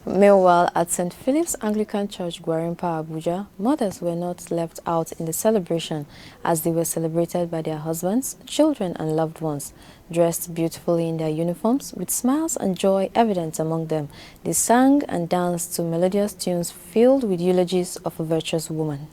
Meanwhile, at St. Philip's Anglican Church, Gwarinpa, Abuja, mothers were not left out in the celebration as they were celebrated by their husbands, children and loved ones. Dressed beautifully in their uniforms, with smiles and joy evident among them, they sang and danced to melodious tunes filled with eulogies of a virtuous woman.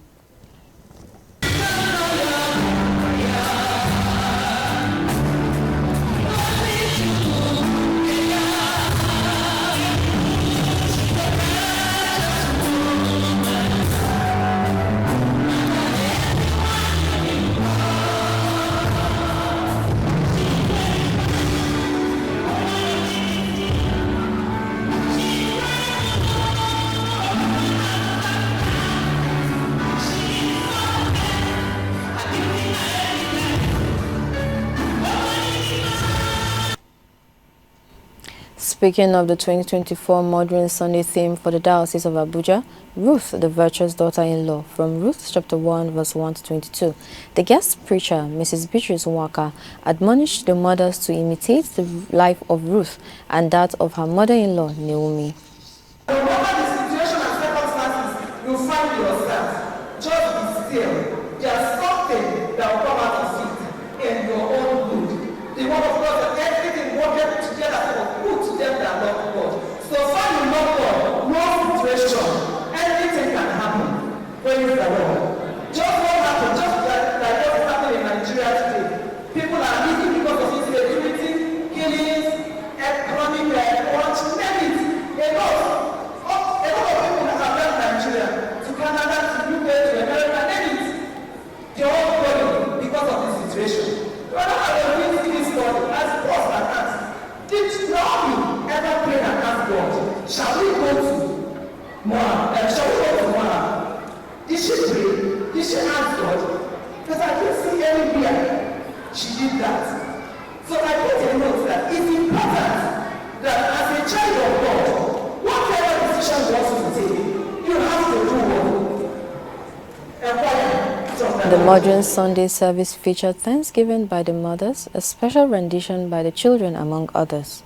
Speaking of the 2024 Modern Sunday theme for the Diocese of Abuja, Ruth, the virtuous daughter-in-law, from Ruth chapter 1, verse 1 to 22, the guest preacher, Mrs. Beatrice Nwaka, admonished the mothers to imitate the life of Ruth and that of her mother-in-law, Naomi. No matter the situation and circumstances you find yourself, just be still. There's something that will come out of it in your own good. The word of God says everything working together for good to them that love God. So far you love God, no situation, anything can happen. Praise the Lord. Just what happened, just like what is happening in Nigeria today. People are living because of insecurity, killings, economic watch, name it. A lot of people that have left Nigeria to Canada, to UK, to America, name it. They all going because of this situation. Rather than doing this God as boss and ask, did Naomi ever pray and ask God, shall we go to Moab? Shall we go to Moab? Did she pray? Did she ask God? Because I didn't see anywhere she did that. So I put a note that it's important that as a child of God, whatever decision you want to take, you have to do what? The Modern Sunday service featured thanksgiving by the mothers, a special rendition by the children, among others.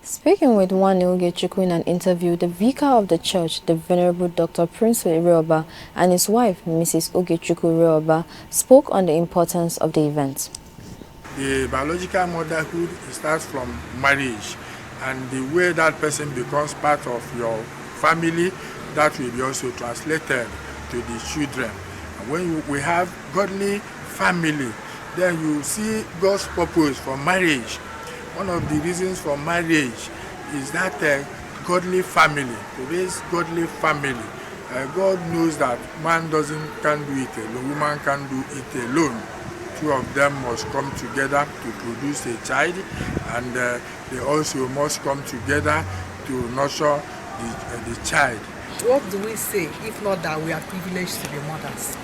Speaking with one Ogechukwu in an interview, the vicar of the church, the Venerable Dr. Prince Ireoba, and his wife, Mrs. Ogechukwu Ireoba, spoke on the importance of the event. The biological motherhood starts from marriage, and the way that person becomes part of your family, that will be also translated to the children. And when we have godly family, then you see God's purpose for marriage. One of the reasons for marriage is that godly family, to raise godly family. God knows that man can't do it alone, woman can't do it alone. Two of them must come together to produce a child, and they also must come together to nurture the child. What do we say if not that we are privileged to be mothers?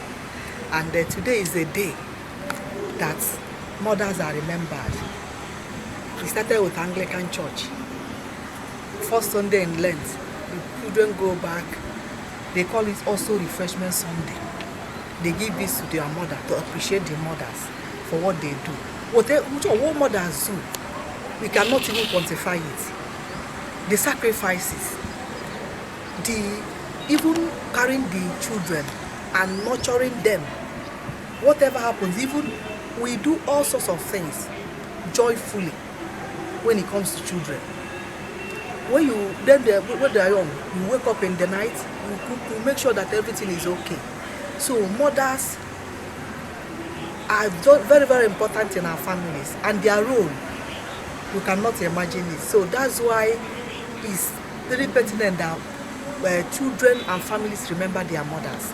And today is a day that mothers are remembered. We started with Anglican Church. First Sunday in Lent, the children go back. They call it also Refreshment Sunday. They give this to their mother to appreciate the mothers for what they do. What mothers do, we cannot even quantify it. The sacrifices, even carrying the children and nurturing them. Whatever happens, even we do all sorts of things joyfully when it comes to children. When they are young, you wake up in the night, you cook, you make sure that everything is okay. So mothers are very, very important in our families, and their role, you cannot imagine it. So that's why it's very pertinent that children and families remember their mothers.